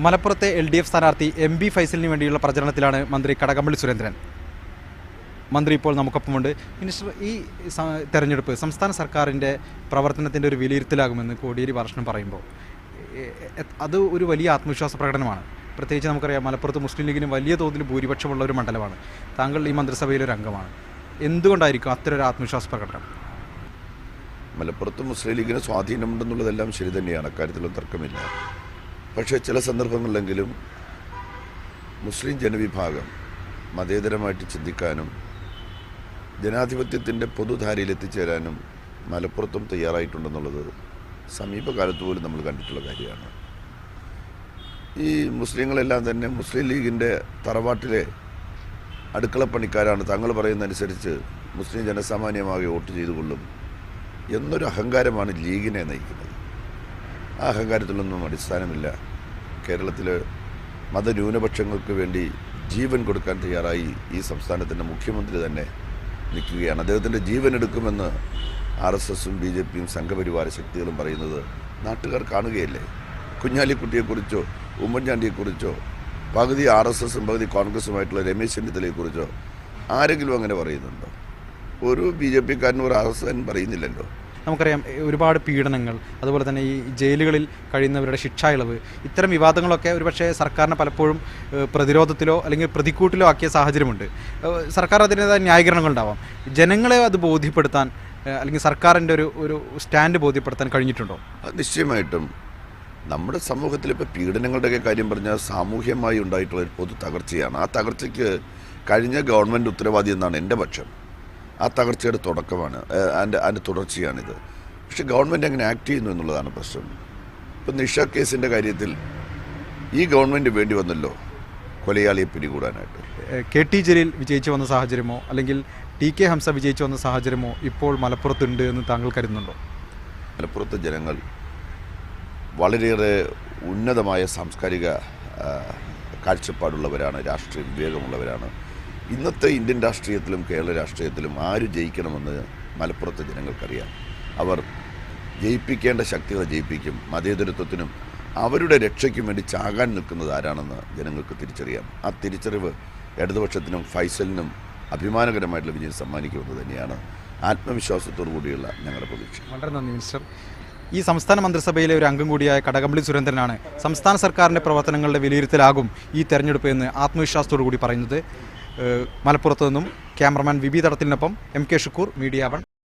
മലപ്പുറത്തെ LDF സ്ഥാനാർത്ഥി MB ഫൈസലിന് വേണ്ടിയുള്ള പ്രചരണത്തിലാണ് മന്ത്രി കടകംപള്ളി സുരേന്ദ്രൻ. മന്ത്രി ഇപ്പോൾ നമുക്കൊപ്പമുണ്ട്. മിനിസ്റ്റർ, ഈ തെരഞ്ഞെടുപ്പ് സംസ്ഥാന സർക്കാരിൻ്റെ പ്രവർത്തനത്തിൻ്റെ ഒരു വിലയിരുത്തലാകുമെന്ന് കോടിയേരി ബാലകൃഷ്ണൻ പറയുമ്പോൾ അത് ഒരു വലിയ ആത്മവിശ്വാസ പ്രകടനമാണ്. പ്രത്യേകിച്ച് നമുക്കറിയാം, മലപ്പുറത്ത് മുസ്ലിം ലീഗിന് വലിയ തോതിൽ ഭൂരിപക്ഷമുള്ള ഒരു മണ്ഡലമാണ്. താങ്കൾ ഈ മന്ത്രിസഭയിലൊരു അംഗമാണ്. എന്തുകൊണ്ടായിരിക്കും അത്തരൊരു ആത്മവിശ്വാസ പ്രകടനം? മലപ്പുറത്ത് മുസ്ലിം ലീഗിന് സ്വാധീനമുണ്ടെന്നുള്ളതെല്ലാം ശരി തന്നെയാണ്, അക്കാര്യത്തിലും തർക്കമില്ല. പക്ഷേ ചില സന്ദർഭങ്ങളിലെങ്കിലും മുസ്ലിം ജനവിഭാഗം മതേതരമായിട്ട് ചിന്തിക്കാനും ജനാധിപത്യത്തിൻ്റെ പൊതുധാരയിൽ എത്തിച്ചേരാനും മലപ്പുറത്തും തയ്യാറായിട്ടുണ്ടെന്നുള്ളത് സമീപകാലത്ത് പോലും നമ്മൾ കണ്ടിട്ടുള്ള കാര്യമാണ്. ഈ മുസ്ലിങ്ങളെല്ലാം തന്നെ മുസ്ലിം ലീഗിൻ്റെ തറവാട്ടിലെ അടുക്കളപ്പണിക്കാരാണ്, താങ്കൾ പറയുന്നതനുസരിച്ച് മുസ്ലിം ജനസാമാന്യമാകെ വോട്ട് ചെയ്തുകൊള്ളും എന്നൊരു അഹങ്കാരമാണ് ലീഗിനെ നയിക്കുന്നത്. ആ അഹങ്കാരത്തിലൊന്നും അടിസ്ഥാനമില്ല. കേരളത്തിൽ മതന്യൂനപക്ഷങ്ങൾക്ക് വേണ്ടി ജീവൻ കൊടുക്കാൻ തയ്യാറായി ഈ സംസ്ഥാനത്തിൻ്റെ മുഖ്യമന്ത്രി തന്നെ നിൽക്കുകയാണ്. അദ്ദേഹത്തിൻ്റെ ജീവൻ എടുക്കുമെന്ന് RSSും BJPയും സംഘപരിവാര ശക്തികളും പറയുന്നത് നാട്ടുകാർ കാണുകയല്ലേ? കുഞ്ഞാലിക്കുട്ടിയെക്കുറിച്ചോ ഉമ്മൻചാണ്ടിയെക്കുറിച്ചോ പകുതി RSSും പകുതി കോൺഗ്രസുമായിട്ടുള്ള രമേശ് ചെന്നിത്തലയെക്കുറിച്ചോ ആരെങ്കിലും അങ്ങനെ പറയുന്നുണ്ടോ? ഒരു BJPക്കാരനും ഒരു RSSകാരനും പറയുന്നില്ലല്ലോ. നമുക്കറിയാം, ഒരുപാട് പീഡനങ്ങൾ, അതുപോലെ തന്നെ ഈ ജയിലുകളിൽ കഴിയുന്നവരുടെ ശിക്ഷാ ഇളവ്, ഇത്തരം വിവാദങ്ങളൊക്കെ ഒരുപക്ഷെ സർക്കാരിനെ പലപ്പോഴും പ്രതിരോധത്തിലോ അല്ലെങ്കിൽ പ്രതിക്കൂട്ടിലോ ആക്കിയ സാഹചര്യമുണ്ട്. സർക്കാർ അതിൻ്റേതായ ന്യായീകരണങ്ങളുണ്ടാവാം. ജനങ്ങളെ അത് ബോധ്യപ്പെടുത്താൻ അല്ലെങ്കിൽ സർക്കാരിൻ്റെ ഒരു സ്റ്റാൻഡ് ബോധ്യപ്പെടുത്താൻ കഴിഞ്ഞിട്ടുണ്ടോ? നിശ്ചയമായിട്ടും നമ്മുടെ സമൂഹത്തിൽ ഇപ്പോൾ പീഡനങ്ങളുടെയൊക്കെ കാര്യം പറഞ്ഞാൽ സാമൂഹ്യമായി ഉണ്ടായിട്ടുള്ള ഒരു പൊതു തകർച്ചയാണ്. ആ തകർച്ചയ്ക്ക് കഴിഞ്ഞ ഗവൺമെൻറ് ഉത്തരവാദി എന്നാണ് എൻ്റെ പക്ഷം. ആ തകർച്ചയുടെ തുടക്കമാണ്, അതിൻ്റെ തുടർച്ചയാണിത്. പക്ഷേ ഗവൺമെൻറ് എങ്ങനെ ആക്ട് ചെയ്യുന്നു എന്നുള്ളതാണ് പ്രശ്നം. ഇപ്പം നിഷ കേസിൻ്റെ കാര്യത്തിൽ ഈ ഗവൺമെൻറ് വേണ്ടി വന്നല്ലോ കൊലയാളിയെ പിടികൂടാനായിട്ട്. KT ജലീൽ വിജയിച്ചു വന്ന സാഹചര്യമോ അല്ലെങ്കിൽ TK ഹംസ വിജയിച്ചു വന്ന സാഹചര്യമോ ഇപ്പോൾ മലപ്പുറത്തുണ്ട് എന്ന് താങ്കൾ കരുതുന്നുണ്ടോ? മലപ്പുറത്തെ ജനങ്ങൾ വളരെയേറെ ഉന്നതമായ സാംസ്കാരിക കാഴ്ചപ്പാടുള്ളവരാണ്, രാഷ്ട്രീയ വിവേകമുള്ളവരാണ്. ഇന്നത്തെ ഇന്ത്യൻ രാഷ്ട്രീയത്തിലും കേരള രാഷ്ട്രീയത്തിലും ആര് ജയിക്കണമെന്ന് മലപ്പുറത്തെ ജനങ്ങൾക്കറിയാം. അവർ ജയിപ്പിക്കേണ്ട ശക്തികളെ ജയിപ്പിക്കും. മതേതരത്വത്തിനും അവരുടെ രക്ഷയ്ക്കും വേണ്ടി ചാകാൻ നിൽക്കുന്നത് ആരാണെന്ന് ജനങ്ങൾക്ക് തിരിച്ചറിയാം. ആ തിരിച്ചറിവ് ഇടതുപക്ഷത്തിനും ഫൈസലിനും അഭിമാനകരമായിട്ടുള്ള വിജയം സമ്മാനിക്കുന്നത് തന്നെയാണ് ആത്മവിശ്വാസത്തോടു കൂടിയുള്ള ഞങ്ങളുടെ പ്രതീക്ഷ. വളരെ നന്ദി മിനിസ്റ്റർ. ഈ സംസ്ഥാന മന്ത്രിസഭയിലെ ഒരു അംഗം കൂടിയായ കടകംപള്ളി സുരേന്ദ്രനാണ് സംസ്ഥാന സർക്കാരിൻ്റെ പ്രവർത്തനങ്ങളുടെ വിലയിരുത്തലാകും ഈ തെരഞ്ഞെടുപ്പ് എന്ന് ആത്മവിശ്വാസത്തോടു കൂടി പറയുന്നത്. മലപ്പുറത്തു നിന്നും ക്യാമറമാൻ വിബി തടത്തിലിനൊപ്പം MK ഷുക്കൂർ, മീഡിയ 1.